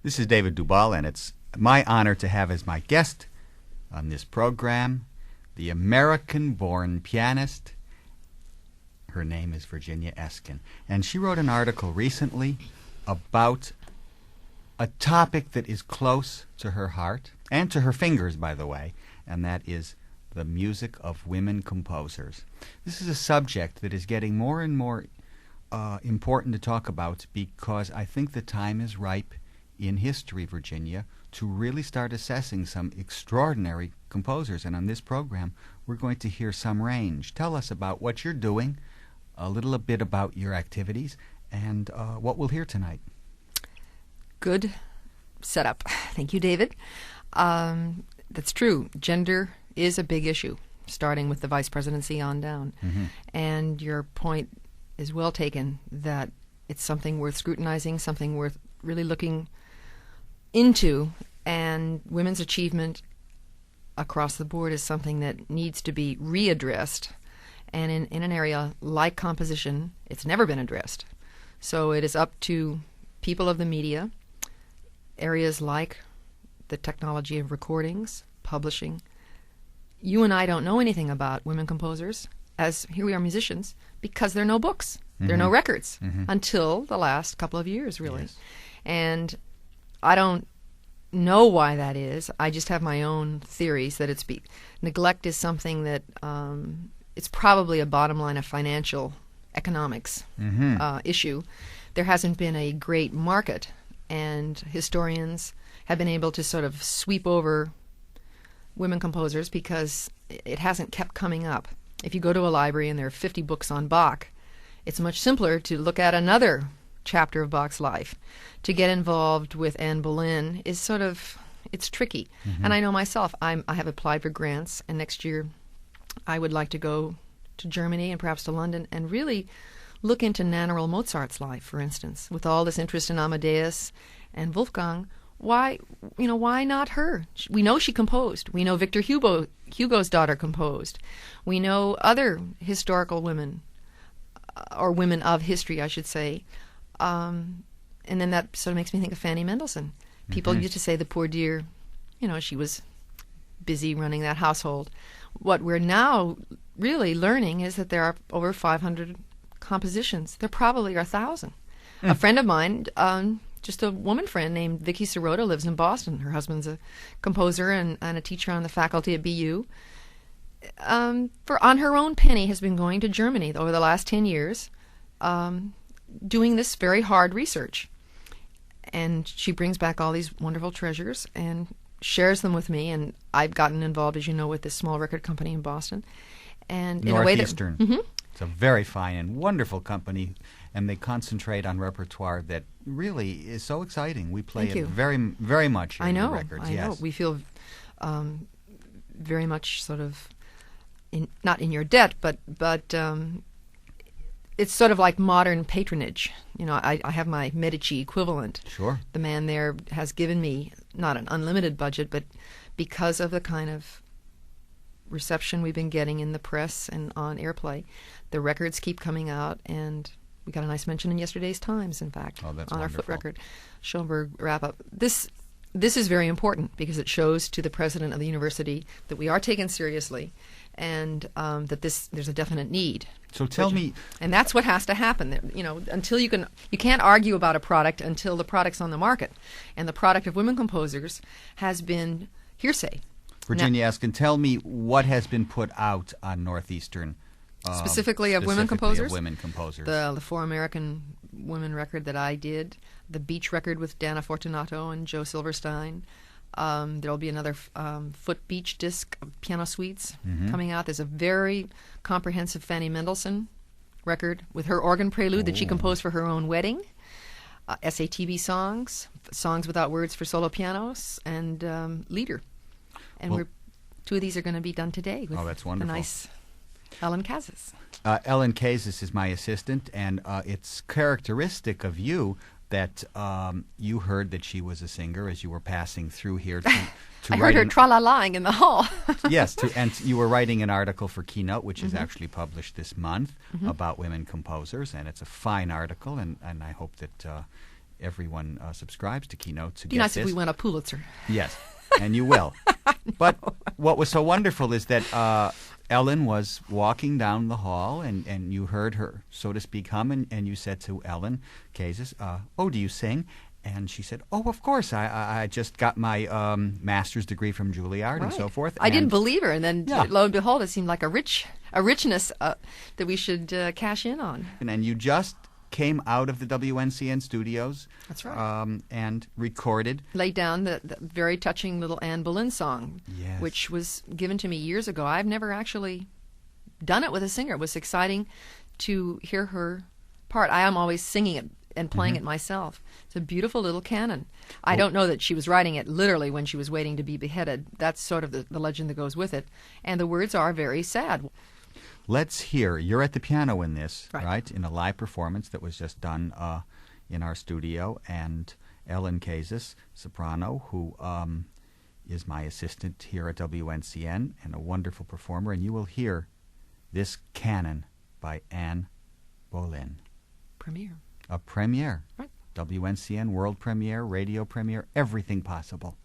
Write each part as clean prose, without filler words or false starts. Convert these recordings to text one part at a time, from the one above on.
This is David Dubal, and it's my honor to have as my guest on this program the American-born pianist. Her name is Virginia Eskin, and she wrote an article recently about a topic that is close to her heart, and to her fingers, by the way, and that is the music of women composers. This is a subject that is getting more and more important to talk about, because I think the time is ripe in history, Virginia, to really start assessing some extraordinary composers. And on this program, we're going to hear some range. Tell us about what you're doing, a little bit about your activities, and what we'll hear tonight. Good setup. Thank you, David. That's true. Gender is a big issue, starting with the vice presidency on down. Mm-hmm. And your point is well taken, that it's something worth scrutinizing, something worth really looking into, and women's achievement across the board is something that needs to be readdressed. And in an area like composition, it's never been addressed. So it is up to people of the media, areas like the technology of recordings, publishing. You and I don't know anything about women composers, as here we are musicians, because there are no books, there are no records, until the last couple of years, really. Yes. And I don't know why that is. I just have my own theories that neglect is something that it's probably a bottom line of financial economics issue. There hasn't been a great market, and historians have been able to sort of sweep over women composers because it hasn't kept coming up. If you go to a library and there are 50 books on Bach, it's much simpler to look at another chapter of Bach's life. To get involved with Anne Boleyn is sort of, it's tricky. And I know myself, I have applied for grants, and next year I would like to go to Germany and perhaps to London and really look into Nannerl Mozart's life, for instance. With all this interest in Amadeus and Wolfgang, why not her? We know she composed. We know Victor Hugo's daughter composed. We know other historical women, or women of history, I should say. And then that sort of makes me think of Fanny Mendelssohn. People used to say, the poor dear, she was busy running that household. What we're now really learning is that there are over 500 compositions. There probably are 1,000. A friend of mine, just a woman friend named Vicky Sirota, lives in Boston. Her husband's a composer and a teacher on the faculty at BU. On her own penny, has been going to Germany over the last 10 years, doing this very hard research. And she brings back all these wonderful treasures and shares them with me. And I've gotten involved, as you know, with this small record company in Boston. And in Northeastern. a way that, It's a very fine and wonderful company, and they concentrate on repertoire that really is so exciting. We play it very, very much in the records. I know. We feel very much sort of, not in your debt, but it's sort of like modern patronage. I have my Medici equivalent. Sure. The man there has given me not an unlimited budget, but because of the kind of reception we've been getting in the press and on airplay, the records keep coming out, and we got a nice mention in yesterday's Times, in fact, on wonderful. Our foot record, Schoenberg wrap-up. This is very important because it shows to the president of the university that we are taken seriously, and that there's a definite need. So tell me, and that's what has to happen. Until you can't argue about a product until the product's on the market, and the product of women composers has been hearsay. Virginia Eskin, tell me what has been put out on Northeastern. Specifically of women composers? Of women composers. The four American women record that I did, the Beach record with Dana Fortunato and Joe Silverstein. There'll be another Foot Beach disc of piano suites coming out. There's a very comprehensive Fanny Mendelssohn record with her organ prelude that she composed for her own wedding. SATB songs without words for solo pianos, and Lieder. And two of these are going to be done today with that's wonderful. The nice Ellen Kazis. Ellen Kazis is my assistant, and it's characteristic of you that you heard that she was a singer as you were passing through here to I heard her tra-la-laing in the hall. Yes, and you were writing an article for Keynote, which is actually published this month, about women composers, and it's a fine article, and I hope that everyone subscribes to Keynote to Be get nice this. if we won a Pulitzer. Yes, and you will. But what was so wonderful is that Ellen was walking down the hall, and you heard her, so to speak, hum, and you said to Ellen Kazis, "Oh, do you sing?" And she said, "Oh, of course. I just got my master's degree from Juilliard and so forth." I didn't believe her, and then Yeah. lo and behold, it seemed like a richness that we should cash in on. And you just came out of the WNCN studios. That's right. And recorded. Laid down the very touching little Anne Boleyn song, Yes. which was given to me years ago. I've never actually done it with a singer. It was exciting to hear her part. I am always singing it and playing it myself. It's a beautiful little canon. I don't know that she was writing it literally when she was waiting to be beheaded. That's sort of the legend that goes with it. And the words are very sad. Let's hear. You're at the piano in this, Right. right? In a live performance that was just done in our studio. And Ellen Kazis, soprano, who is my assistant here at WNCN and a wonderful performer. And you will hear this canon by Anne Boleyn. Premiere. A premiere. Right. WNCN world premiere, radio premiere, everything possible.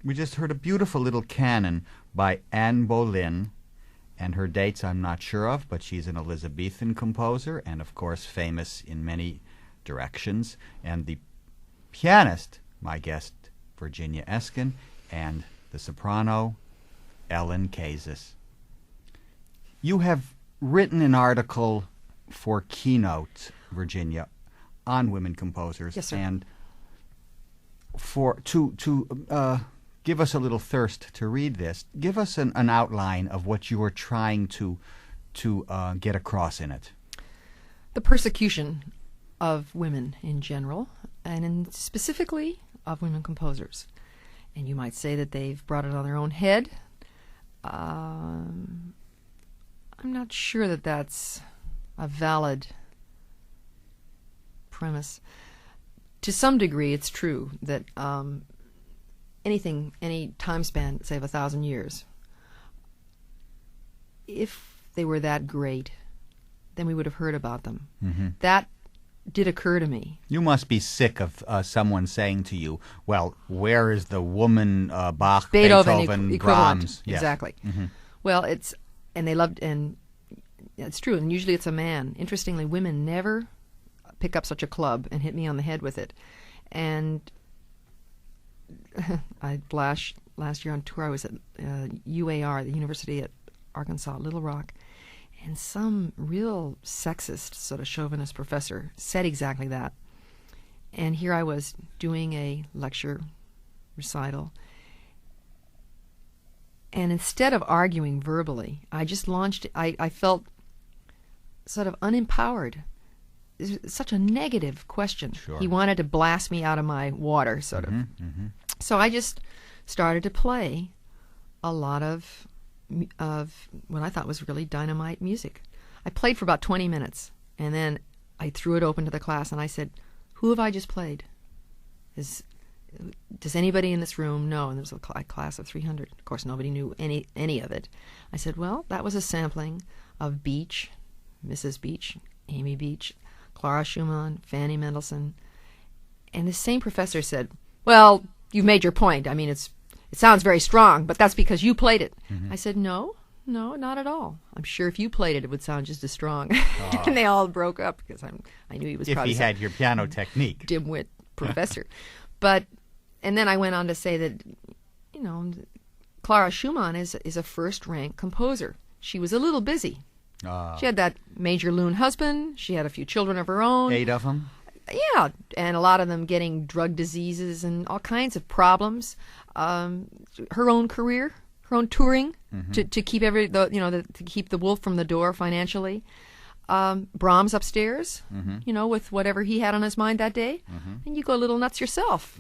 We just heard a beautiful little canon by Anne Boleyn, and her dates I'm not sure of, but she's an Elizabethan composer and, of course, famous in many directions. And the pianist, my guest, Virginia Eskin, and the soprano, Ellen Kazis. You have written an article for Keynote, Virginia, on women composers. Yes, sir. And to give us a little thirst to read this, give us an outline of what you are trying to get across in it. The persecution of women in general, and specifically of women composers. And you might say that they've brought it on their own head. I'm not sure that that's a valid premise. To some degree, it's true that any time span, say of 1,000 years, if they were that great, then we would have heard about them. Mm-hmm. That did occur to me. You must be sick of someone saying to you, well, where is the woman Bach, Beethoven equivalent. Brahms? Yes. Exactly. Mm-hmm. Well, they loved, and it's true, and usually it's a man. Interestingly, women never pick up such a club and hit me on the head with it. And last year on tour, I was at UAR, the University at Arkansas, Little Rock, and some real sexist, sort of chauvinist professor said exactly that. And here I was doing a lecture recital, and instead of arguing verbally, I just launched. I felt sort of unempowered. It was such a negative question. Sure. He wanted to blast me out of my water, sort of. Mm-hmm. So I just started to play a lot of what I thought was really dynamite music. I played for about 20 minutes, and then I threw it open to the class, and I said, "Who have I just played? Does anybody in this room know?" And there was a class of 300. Of course, nobody knew any of it. I said, "Well, that was a sampling of Beach, Mrs. Beach, Amy Beach, Clara Schumann, Fanny Mendelssohn." And the same professor said, "Well, you've made your point. I mean, it sounds very strong, but that's because you played it." I said, No, not at all. I'm sure if you played it, it would sound just as strong." And they all broke up because I knew he was probably if he had your piano technique. Dimwit professor. And then I went on to say that, Clara Schumann is a first-rank composer. She was a little busy. She had that major loon husband. She had a few children of her own. 8 of them? Yeah, and a lot of them getting drug diseases and all kinds of problems. Her own career, her own touring to keep to keep the wolf from the door financially. Brahms upstairs, with whatever he had on his mind that day, and you go a little nuts yourself.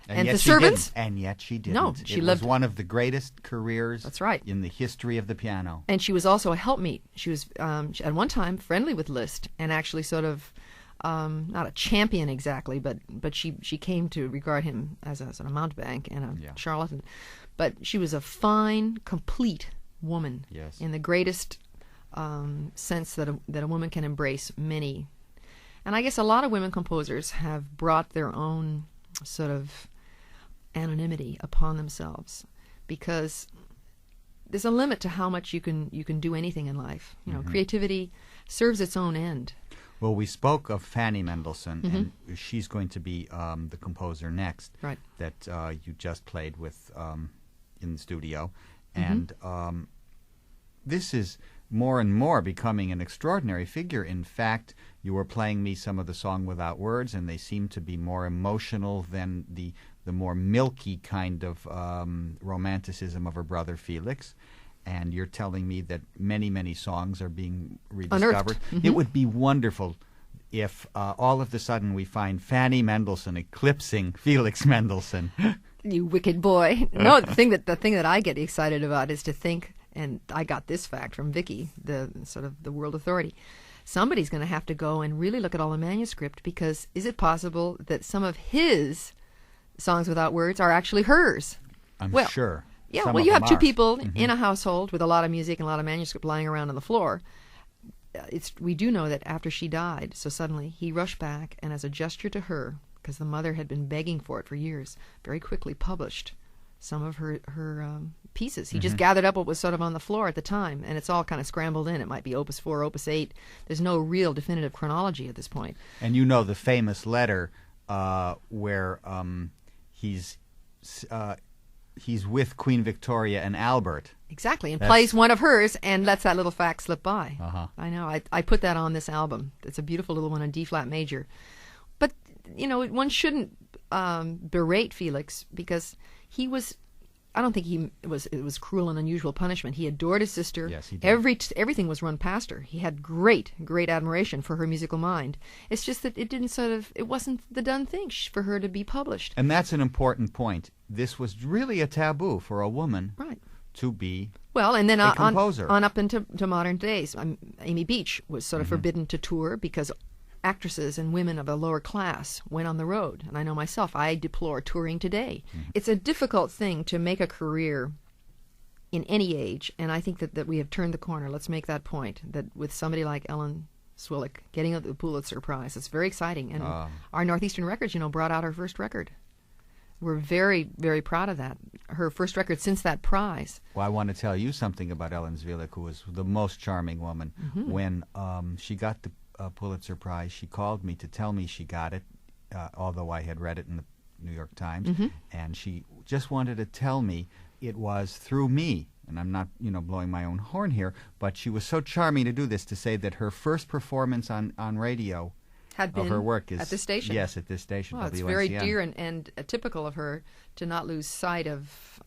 And the servants, and yet she didn't. No, she it lived was one of the greatest careers. That's right. In the history of the piano. And she was also a helpmeet. She was at one time friendly with Liszt, and actually sort of not a champion exactly, but she came to regard him as a sort of mountebank and a charlatan. But she was a fine, complete woman. Yes. In the greatest sense that a woman can embrace many. And I guess a lot of women composers have brought their own sort of anonymity upon themselves, because there's a limit to how much you can do anything in life. Creativity serves its own end. Well, we spoke of Fanny Mendelssohn, and she's going to be the composer next. Right. That you just played with in the studio, and this is more and more becoming an extraordinary figure. In fact, you were playing me some of the Song Without Words, and they seem to be more emotional than the more milky kind of romanticism of her brother Felix. And you're telling me that many, many songs are being rediscovered. It would be wonderful if all of a sudden we find Fanny Mendelssohn eclipsing Felix Mendelssohn. You wicked boy. No, the thing that I get excited about is to think, and I got this fact from Vicky, the sort of the world authority. Somebody's going to have to go and really look at all the manuscript, because is it possible that some of his Songs Without Words are actually hers? I'm sure. Yeah, Some well, of you have them two are. people in a household with a lot of music and a lot of manuscript lying around on the floor. We do know that after she died, so suddenly he rushed back, and as a gesture to her, because the mother had been begging for it for years, very quickly published some of her pieces. He just gathered up what was sort of on the floor at the time, and it's all kind of scrambled in. It might be Opus 4, Opus 8. There's no real definitive chronology at this point. And you know the famous letter where he's with Queen Victoria and Albert. Exactly, and plays one of hers and lets that little fact slip by. Uh-huh. I know. I put that on this album. It's a beautiful little one in D-flat major. But, one shouldn't berate Felix, because he was... I don't think it was cruel and unusual punishment. He adored his sister. Yes, he did. Everything was run past her. He had great admiration for her musical mind. It's just that it wasn't the done thing for her to be published. And that's an important point. This was really a taboo for a woman to be and then a composer. On up into modern days. Amy Beach was sort of forbidden to tour because actresses and women of a lower class went on the road. And I know myself, I deplore touring today. It's a difficult thing to make a career in any age, and I think that we have turned the corner. Let's make that point, that with somebody like Ellen Swillick getting the Pulitzer Prize, it's very exciting. And our Northeastern Records, brought out her first record. We're very, very proud of that. Her first record since that prize. Well, I want to tell you something about Ellen Swillick, who was the most charming woman. When she got the Pulitzer Prize, she called me to tell me she got it, although I had read it in the New York Times, and she just wanted to tell me it was through me, and I'm not, blowing my own horn here, but she was so charming to do this, to say that her first performance on radio had been of her work is at this station. Yes, at this station. Well, it's WNCN. very dear and typical of her to not lose sight of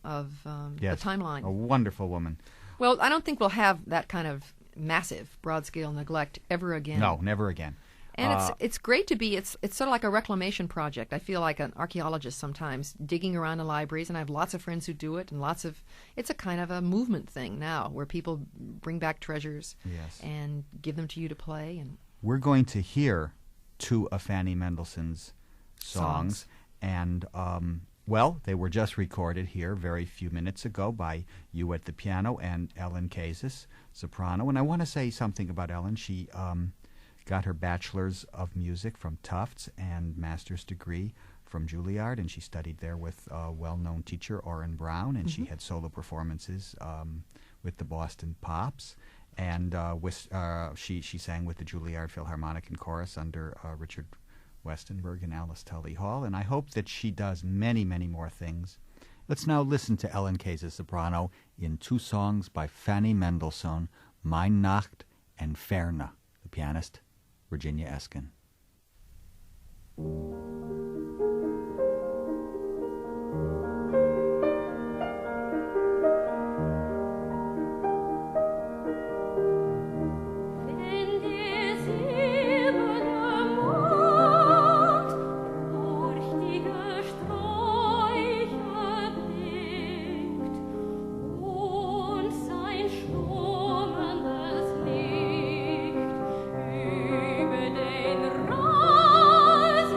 Yes, the timeline. a wonderful woman. Well, I don't think we'll have that kind of massive, broad-scale neglect ever again. No, never again. And it's great to be, it's sort of like a reclamation project. I feel like an archaeologist sometimes, digging around in libraries, and I have lots of friends who do it, and it's a kind of a movement thing now, where people bring back treasures and give them to you to play. And we're going to hear two of Fanny Mendelssohn's songs. And, they were just recorded here very few minutes ago by you at the piano and Ellen Kazis, soprano. And I want to say something about Ellen. She got her bachelor's of music from Tufts and master's degree from Juilliard, and she studied there with a well-known teacher, Orrin Brown, and she had solo performances with the Boston Pops. And she sang with the Juilliard Philharmonic and Chorus under Richard Westenberg and Alice Tully Hall. And I hope that she does many, many more things. Let's now listen to Ellen Kazis, soprano, in two songs by Fanny Mendelssohn, Mein Nacht and Ferne. The pianist, Virginia Eskin. Über den Rasen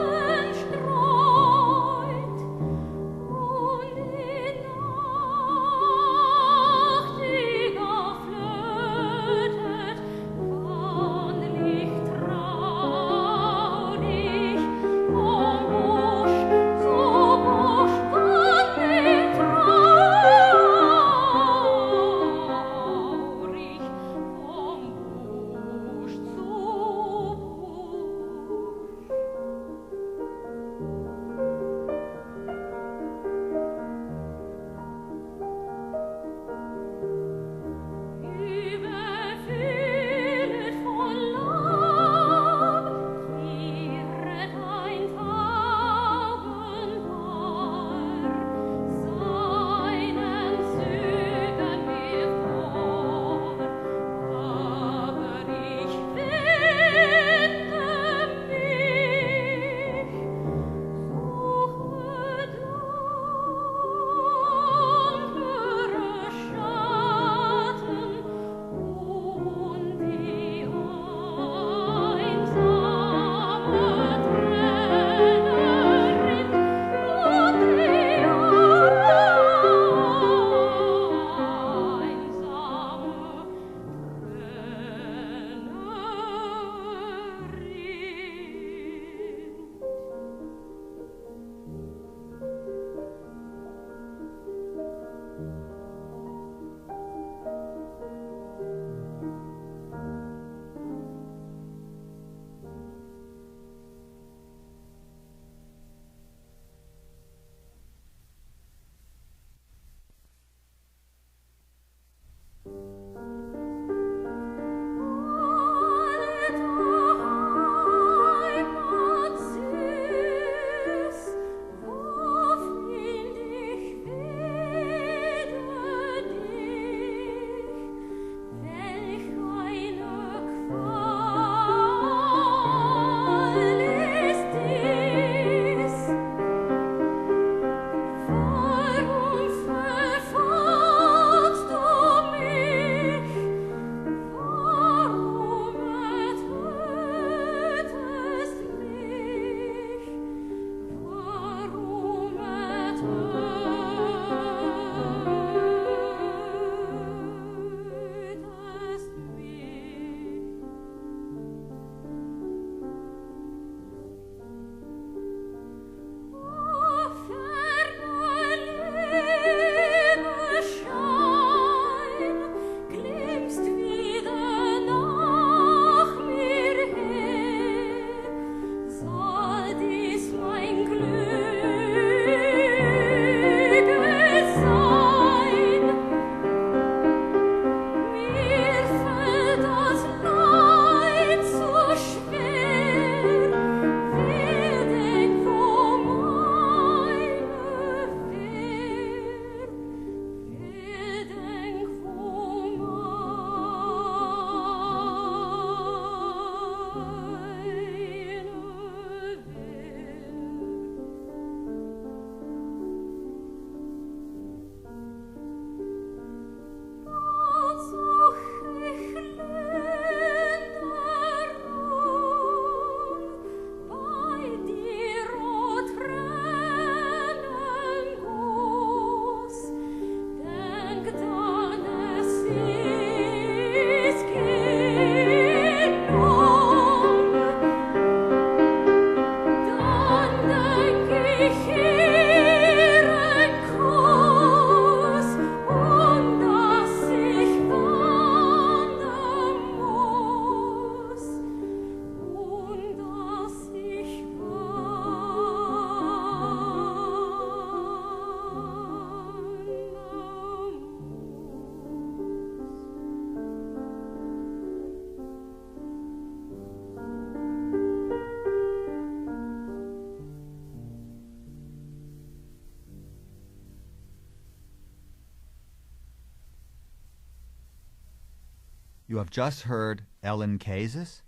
You have just heard Ellen Kazis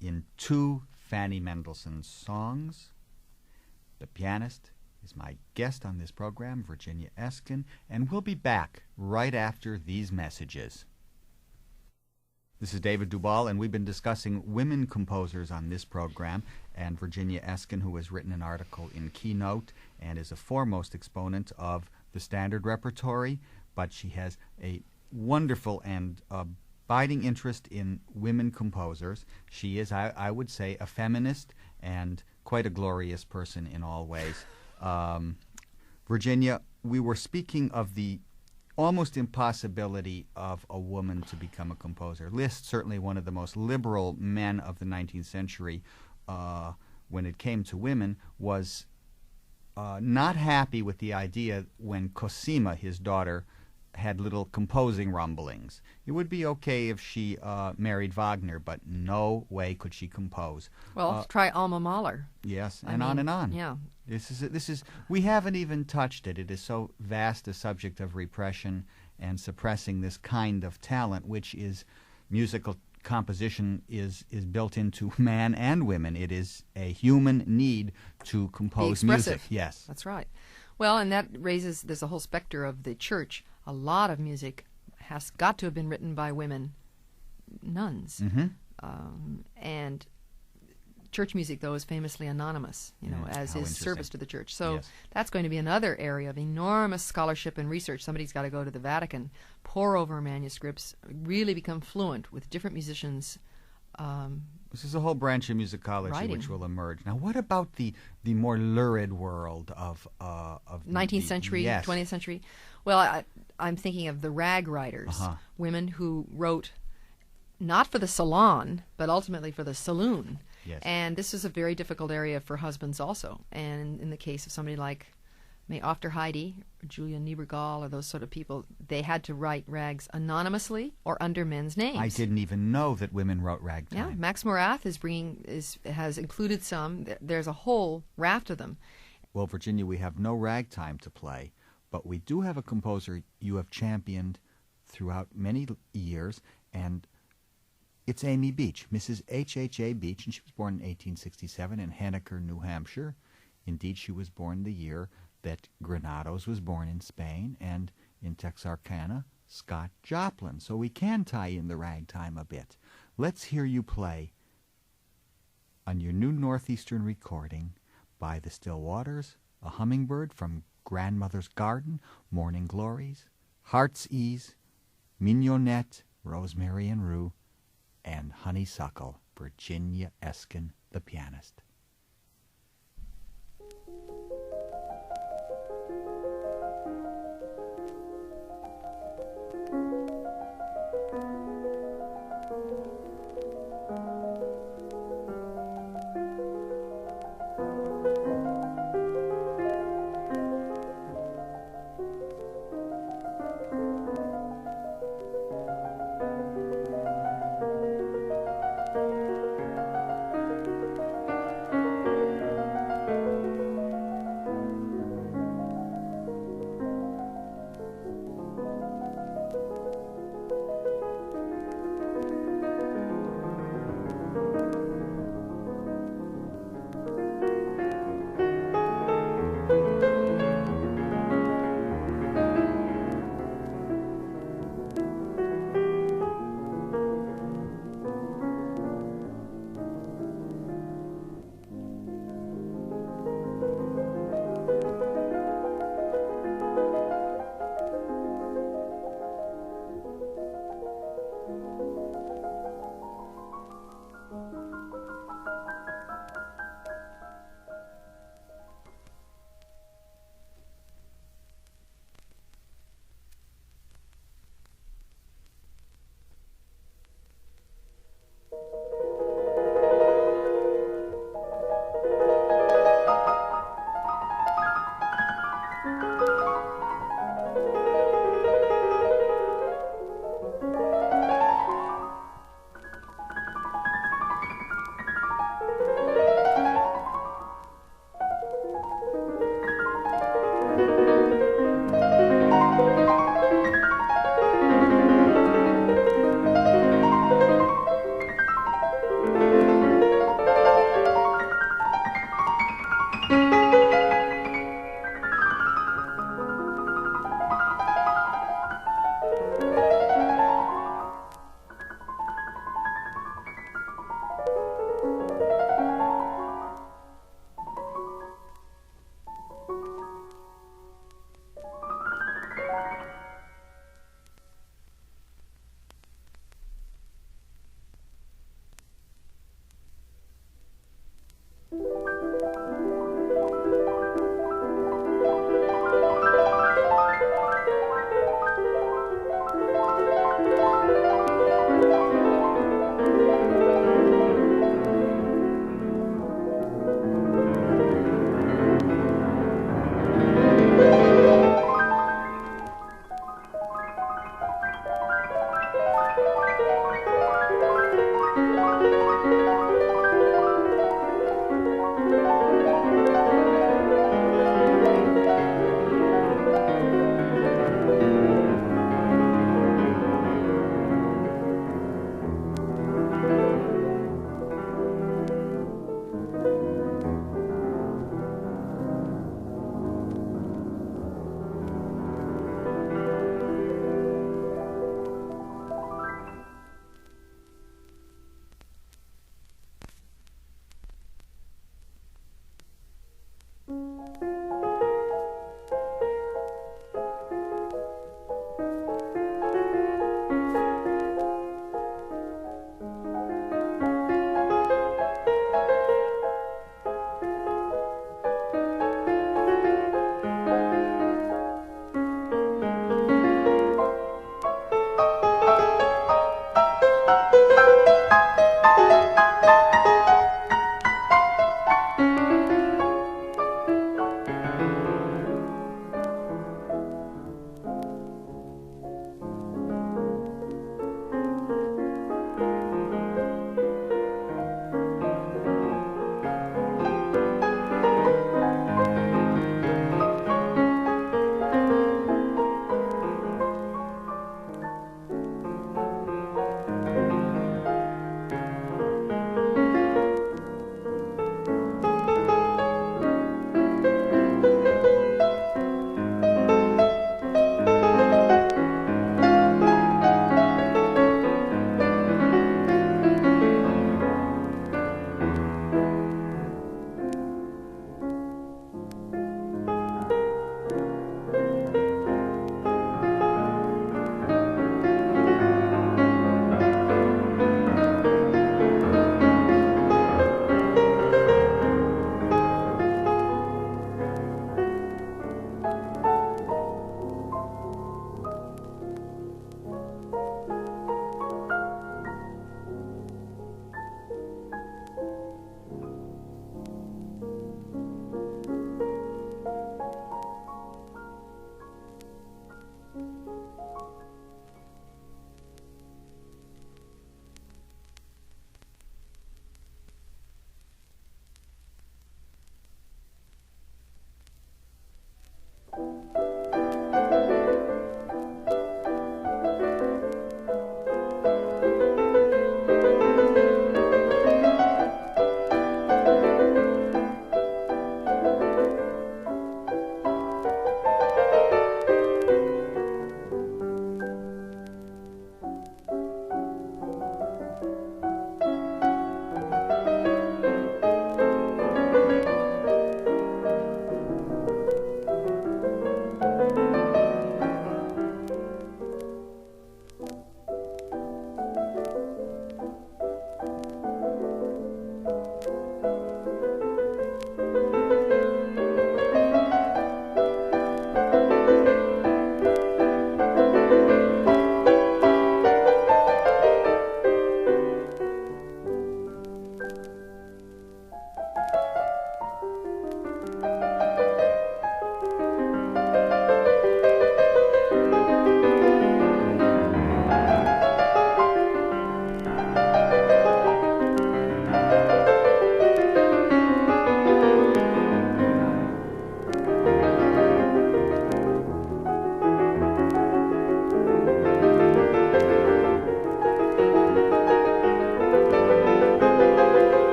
in two Fanny Mendelssohn songs. The pianist is my guest on this program, Virginia Eskin, and we'll be back right after these messages. This is David Dubal, and we've been discussing women composers on this program, and Virginia Eskin, who has written an article in Keynote and is a foremost exponent of the standard repertory, but she has a wonderful and abiding interest in women composers. She is, I would say, a feminist and quite a glorious person in all ways. Virginia, we were speaking of the almost impossibility of a woman to become a composer. Liszt, certainly one of the most liberal men of the 19th century, when it came to women, was not happy with the idea when Cosima, his daughter, had little composing rumblings. It would be okay if she married Wagner, but no way could she compose. Well, try Alma Mahler. Yes, I and mean, on and on. Yeah. This is we haven't even touched it. It is so vast a subject of repression and suppressing this kind of talent, which is musical composition is built into man and women. It is a human need to compose music. Yes. That's right. Well, and that raises, there's a whole specter of the church. A lot of music has got to have been written by women, nuns. Mm-hmm. And church music, though, is famously anonymous, as is service to the church. So yes. That's going to be another area of enormous scholarship and research. Somebody's got to go to the Vatican, pore over manuscripts, really become fluent with different musicians. This is a whole branch of musicology writing. which will emerge. Now, what about the more lurid world of 19th century, yes. 20th century? Well, I'm thinking of the rag writers, women who wrote not for the salon, but ultimately for the saloon. Yes. And this is a very difficult area for husbands also. And in the case of somebody like May Aufderheide, or Julia Niebergall, or those sort of people, they had to write rags anonymously or under men's names. I didn't even know that women wrote ragtime. Yeah, Max Morath has included some. There's a whole raft of them. Well, Virginia, we have no ragtime to play, but we do have a composer you have championed throughout many years, and it's Amy Beach, Mrs. H.H.A. Beach, and she was born in 1867 in Henniker, New Hampshire. Indeed, she was born the year that Granados was born in Spain, and in Texarkana, Scott Joplin. So we can tie in the ragtime a bit. Let's hear you play on your new Northeastern recording by the Stillwaters, A Hummingbird from Grandmother's Garden, Morning Glories, Heart's Ease, Mignonette, Rosemary and Rue, and Honeysuckle, Virginia Eskin, the pianist.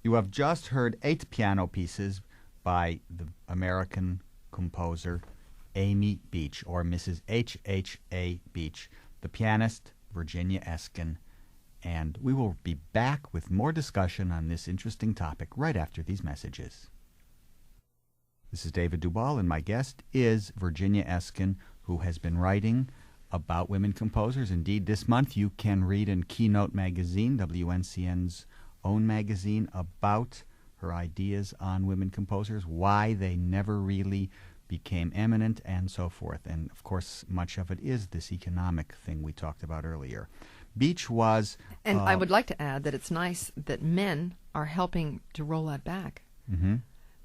You have just heard 8 piano pieces by the American composer Amy Beach, or Mrs. H.H.A. Beach, the pianist Virginia Eskin, and we will be back with more discussion on this interesting topic right after these messages. This is David Dubal, and my guest is Virginia Eskin, who has been writing about women composers. Indeed, this month you can read in Keynote magazine, WNCN's own magazine, about her ideas on women composers, why they never really became eminent, and so forth. And, of course, much of it is this economic thing we talked about earlier. Beach was... And I would like to add that it's nice that men are helping to roll that back. Mm-hmm.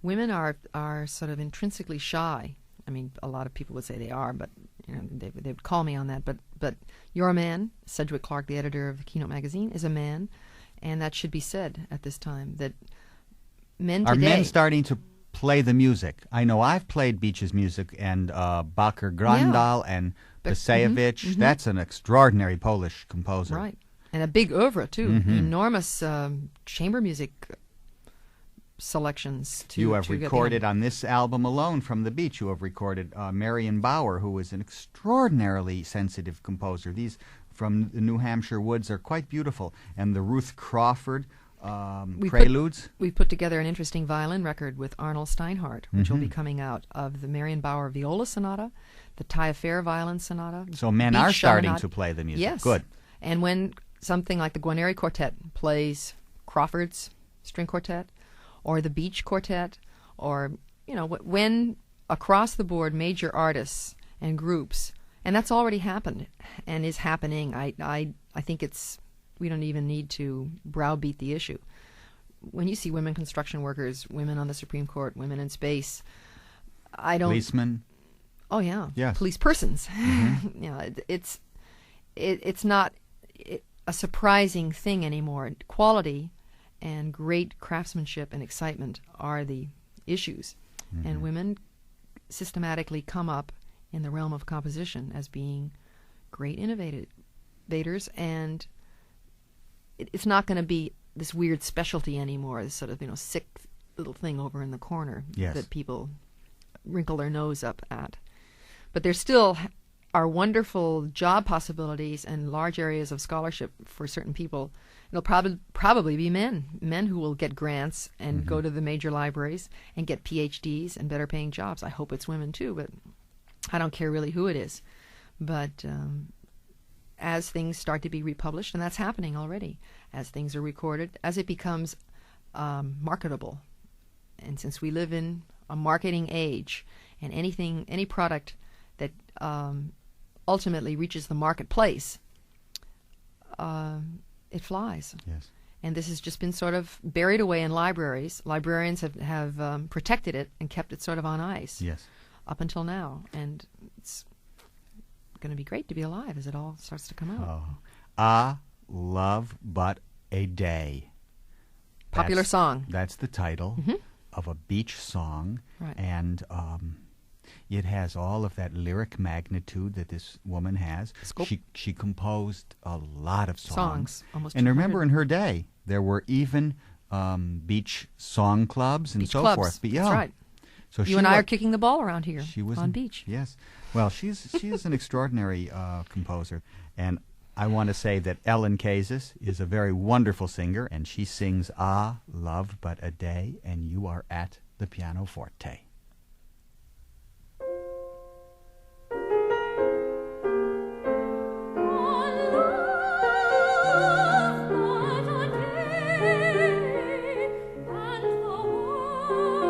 Women are sort of intrinsically shy. I mean, a lot of people would say they are, but you know, they would call me on that. But you're a man. Sedgwick Clark, the editor of Keynote magazine, is a man, and that should be said at this time. That men today... Are men starting to play the music? I know I've played Beach's music, and Baker Grandal and Pasejewicz. Mm-hmm. That's an extraordinary Polish composer. Right. And a big oeuvre, too. Mm-hmm. Enormous chamber music selections. You have recorded on this album alone from the Beach, you have recorded Marion Bauer, who is an extraordinarily sensitive composer. These from the New Hampshire woods are quite beautiful. And the Ruth Crawford preludes. We put together an interesting violin record with Arnold Steinhardt, which will be coming out, of the Marion Bauer Viola Sonata, the Taya Fair Violin Sonata. So men are starting to play the music. Yes. Good. And when something like the Guarneri Quartet plays Crawford's string quartet, or the Beach Quartet, or, you know, when across the board major artists and groups, and that's already happened and is happening, I think we don't even need to browbeat the issue. When you see women construction workers, women on the Supreme Court, women in space, Policemen. Oh, yeah. Yes. Police persons. Mm-hmm. You know, it's not a surprising thing anymore. Quality and great craftsmanship and excitement are the issues. Mm-hmm. And women systematically come up in the realm of composition as being great innovators, and it's not going to be this weird specialty anymore, this sort of, you know, sick little thing over in the corner that people wrinkle their nose up at. But there still are wonderful job possibilities and large areas of scholarship for certain people. It'll probably be men who will get grants and go to the major libraries and get PhDs and better paying jobs. I hope it's women too, but I don't care really who it is. But as things start to be republished, and that's happening already, as things are recorded, as it becomes marketable, and since we live in a marketing age, and any product that ultimately reaches the marketplace, it flies. Yes. And this has just been sort of buried away in libraries. Librarians have protected it and kept it sort of on ice. Yes. Up until now. And it's going to be great to be alive as it all starts to come out. Oh. Love But a Day. Popular song. That's the title of a Beach song. Right. And it has all of that lyric magnitude that this woman has. Scope. She composed a lot of songs. Almost and 200. remember, in her day, there were even beach song clubs and Beach so clubs. forth. But, yeah. That's right. So you and I are kicking the ball around here on Beach. Yes. Well, she is an extraordinary composer. And I want to say that Ellen Kazis is a very wonderful singer, and she sings Love But a Day, and you are at the pianoforte. Love but a day, and the world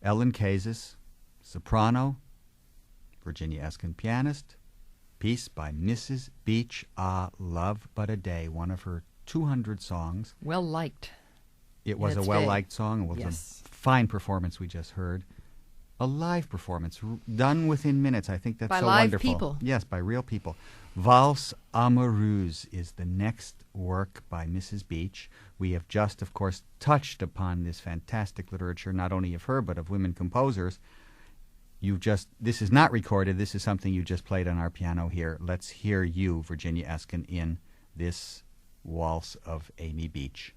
Ellen Kazis, soprano, Virginia Eskin, pianist, piece by Mrs. Beach, Ah, Love But a Day, one of her 200 songs. Well liked. It was a well-liked song. It was Yes. a fine performance we just heard. A live performance, done within minutes. I think that's By so live wonderful. people. Yes, by real people. Valse Amoureuse is the next work by Mrs. Beach. We have just, of course, touched upon this fantastic literature, not only of her, but of women composers. This is not recorded. This is something you just played on our piano here. Let's hear you, Virginia Eskin, in this waltz of Amy Beach.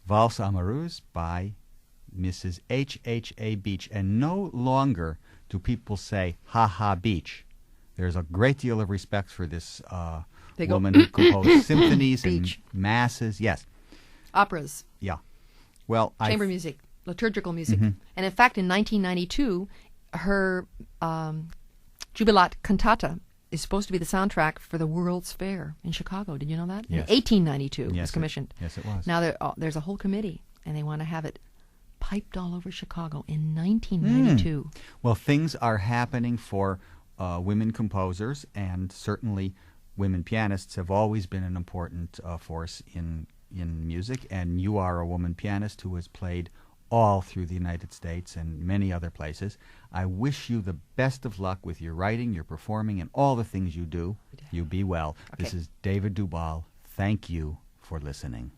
Valse Amoureuse by Mrs. H.H.A. Beach. And no longer do people say, ha ha beach. There's a great deal of respect for this woman who composed symphonies and masses. Yes. Operas. Yeah. Well, Chamber music, liturgical music. And in fact, in 1992, her Jubilat cantata is supposed to be the soundtrack for the World's Fair in Chicago. Did you know that? Yes. In 1892, it was commissioned. Yes, it was. Now there's a whole committee, and they want to have it piped all over Chicago in 1992. Well, things are happening for women composers, and certainly women pianists have always been an important force in music, and you are a woman pianist who has played all through the United States and many other places. I wish you the best of luck with your writing, your performing, and all the things you do. You be well. Okay. This is David Dubal. Thank you for listening.